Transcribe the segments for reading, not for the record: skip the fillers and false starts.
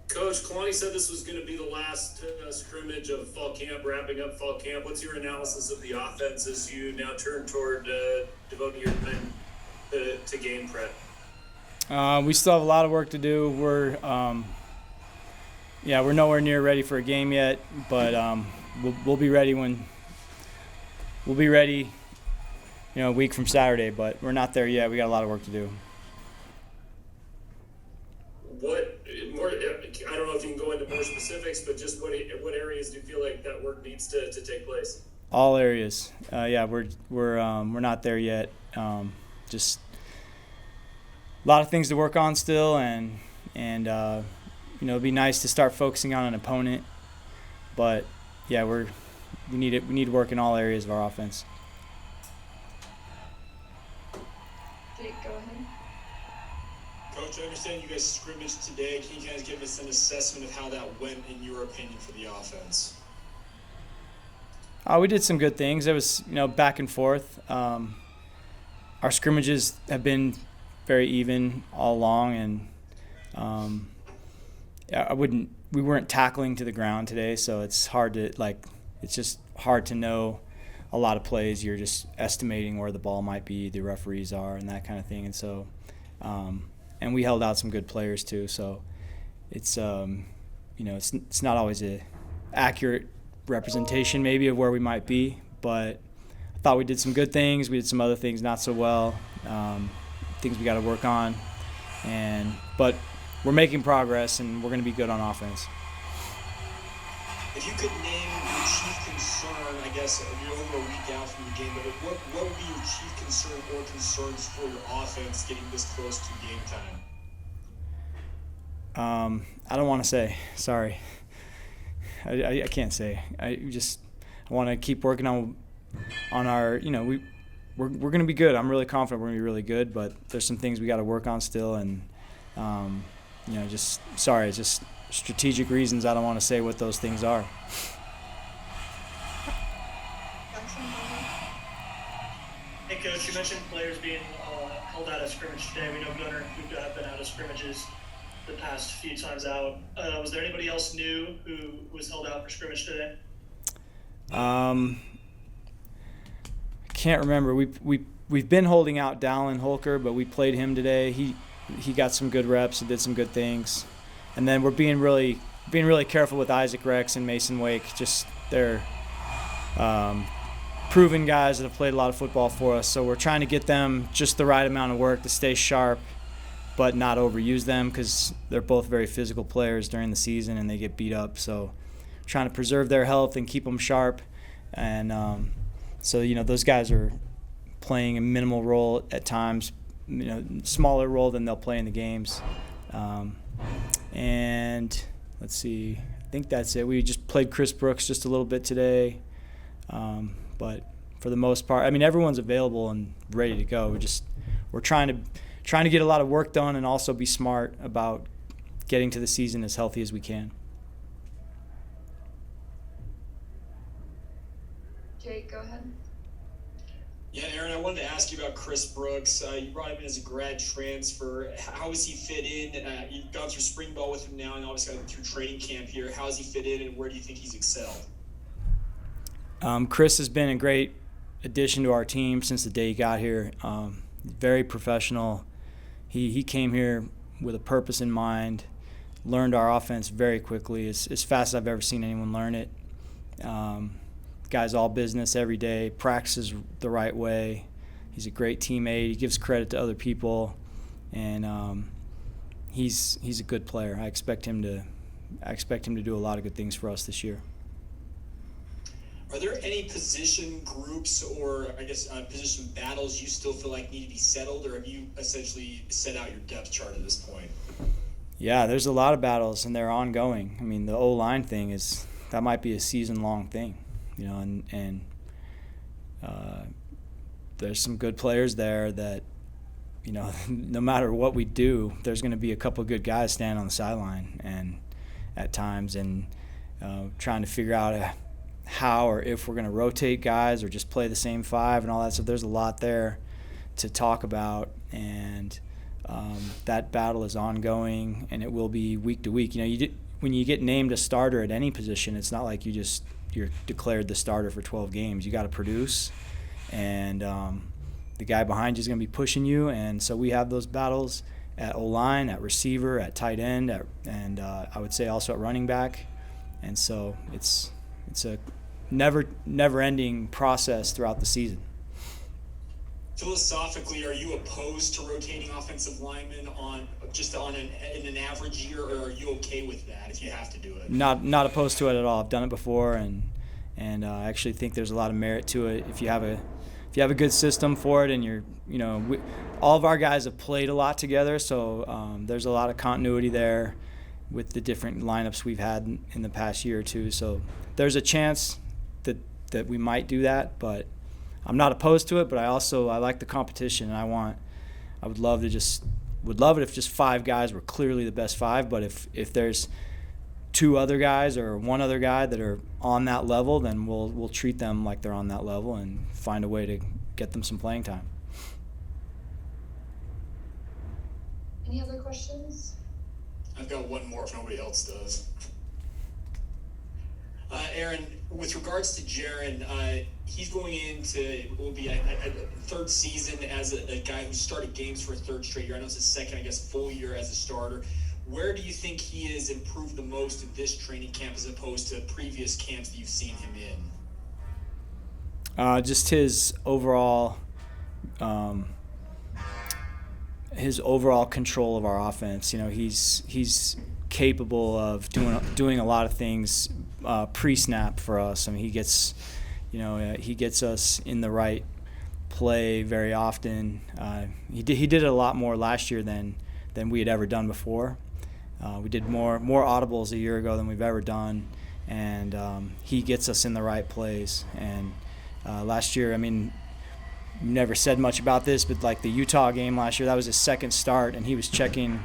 Coach, Kalani said this was going to be the last scrimmage of fall camp, wrapping up fall camp. What's your analysis of the offense as you now turn toward devoting your time to game prep? We still have a lot of work to do. We're nowhere near ready for a game yet, but we'll be ready we'll be ready, a week from Saturday. But we're not there yet. We got a lot of work to do. What more? I don't know if you can go into more specifics, but just what areas do you feel like that work needs to take place? All areas. We're not there yet. Just a lot of things to work on still, and it'd be nice to start focusing on an opponent. But yeah, we need work in all areas of our offense. Jake, go ahead. Coach, I understand you guys scrimmaged today. Can you guys give us an assessment of how that went, in your opinion, for the offense? We did some good things. It was back and forth. Our scrimmages have been very even all along, and we weren't tackling to the ground today, so it's just hard to know a lot of plays. You're just estimating where the ball might be, the referees are, and that kind of thing. And so, and we held out some good players too. So it's it's not always a accurate representation maybe of where we might be, but I thought we did some good things. We did some other things not so well, things we got to work on, but we're making progress, and we're going to be good on offense. If you could name your chief concern, I guess you're over a week out from the game, but what would be your chief concern or concerns for your offense getting this close to game time? I don't want to say. Sorry. I can't say. I want to keep working on our, we're going to be good. I'm really confident we're going to be really good, but there's some things we got to work on still, and it's just strategic reasons I don't want to say what those things are. Hey, Coach, you mentioned players being held out of scrimmage today. We know Gunner, who've been out of scrimmages the past few times out. Was there anybody else new who was held out for scrimmage today? I can't remember. We've been holding out Dallin Holker, but we played him today. He got some good reps and did some good things. And then we're being really careful with Isaac Rex and Mason Wake. Just they're proven guys that have played a lot of football for us. So we're trying to get them just the right amount of work to stay sharp, but not overuse them, because they're both very physical players during the season and they get beat up. So trying to preserve their health and keep them sharp. And so those guys are playing a minimal role at times, smaller role than they'll play in the games. And let's see, I think that's it. We just played Chris Brooks just a little bit today, but for the most part, everyone's available and ready to go. We're trying to get a lot of work done and also be smart about getting to the season as healthy as we can. Jake, go ahead. Yeah, Aaron, I wanted to ask you about Chris Brooks. You brought him in as a grad transfer. How has he fit in? You've gone through spring ball with him now, and obviously gone through training camp here. How has he fit in, and where do you think he's excelled? Chris has been a great addition to our team since the day he got here. Very professional. He came here with a purpose in mind, learned our offense very quickly, as fast as I've ever seen anyone learn it. Guy's all business every day, practices the right way. He's a great teammate. He gives credit to other people, and he's a good player. I expect him to do a lot of good things for us this year. Are there any position groups or, position battles you still feel like need to be settled, or have you essentially set out your depth chart at this point? Yeah, there's a lot of battles, and they're ongoing. The O-line thing that might be a season-long thing, and there's some good players there that, no matter what we do, there's going to be a couple of good guys standing on the sideline and at times, and trying to figure out how or if we're going to rotate guys or just play the same five and all that stuff. There's a lot there to talk about, and that battle is ongoing, and it will be week to week. When you get named a starter at any position, it's not like you're declared the starter for 12 games. You got to produce, and the guy behind you is going to be pushing you. And so we have those battles at O-line, at receiver, at tight end, and I would say also at running back. And so it's a never-ending process throughout the season. Philosophically, are you opposed to rotating offensive linemen in an average year, or are you okay with that if you have to do it? Not opposed to it at all. I've done it before, and I actually think there's a lot of merit to it if you have a good system for it, and all of our guys have played a lot together, so there's a lot of continuity there with the different lineups we've had in the past year or two. So there's a chance that we might do that, but I'm not opposed to it. But I like the competition, and I would love it if just 5 guys were clearly the best 5. But if there's 2 other guys or 1 other guy that are on that level, then we'll treat them like they're on that level and find a way to get them some playing time. Any other questions? I've got one more if nobody else does. Aaron, with regards to Jaron, he's going into what will be a 3rd season as a guy who started games for a 3rd straight year. I know it's his 2nd, full year as a starter. Where do you think he has improved the most in this training camp as opposed to previous camps that you've seen him in? Just his overall control of our offense. He's capable of doing a lot of things pre-snap for us. I mean, he gets us in the right play very often. He did it a lot more last year than we had ever done before. We did more audibles a year ago than we've ever done, and he gets us in the right plays. And last year, I mean, never said much about this, but like the Utah game last year, that was his 2nd start, and he was checking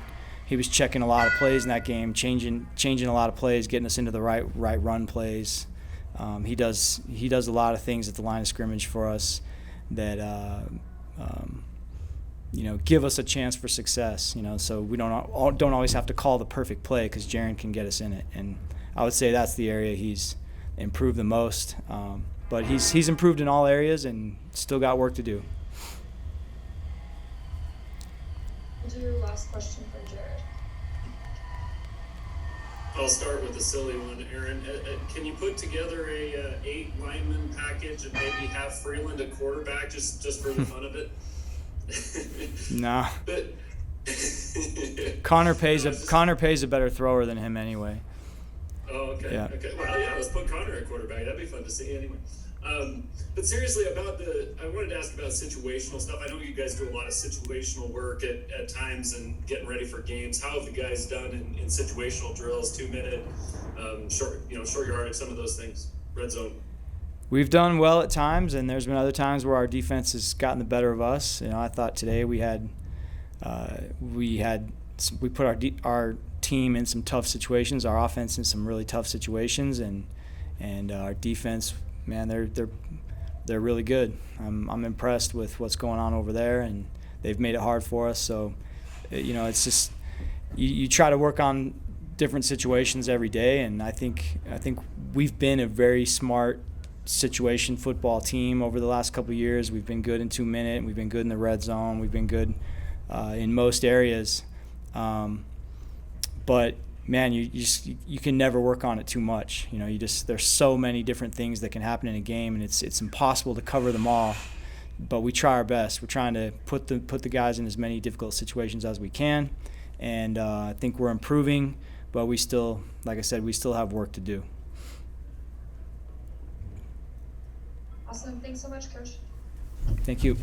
a lot of plays in that game, changing a lot of plays, getting us into the right run plays. He does a lot of things at the line of scrimmage for us that give us a chance for success. So we don't always have to call the perfect play because Jaron can get us in it. And I would say that's the area he's improved the most. But he's improved in all areas and still got work to do. We'll do your last question for Jared. I'll start with a silly one, Aaron. Can you put together a 8 lineman package and maybe have Freeland a quarterback just for the fun of it? Nah. But Connor pays a better thrower than him anyway. Oh, okay. Yeah. Okay. Well, yeah, let's put Connor at quarterback. That'd be fun to see anyway. But seriously, I wanted to ask about situational stuff. I know you guys do a lot of situational work at times and getting ready for games. How have the guys done in situational drills, 2-minute, short yardage, some of those things, red zone? We've done well at times, and there's been other times where our defense has gotten the better of us. I thought today we put our team in some tough situations, our offense in some really tough situations, and our defense, man, they're really good. I'm impressed with what's going on over there, and they've made it hard for us. So, it's just you try to work on different situations every day, and I think we've been a very smart situation football team over the last couple of years. We've been good in 2-minute, we've been good in the red zone, we've been good in most areas. But man, you can never work on it too much. There's so many different things that can happen in a game, and it's impossible to cover them all. But we try our best. We're trying to put the guys in as many difficult situations as we can, and I think we're improving. But we still, like I said, we still have work to do. Awesome. Thanks so much, Coach. Thank you.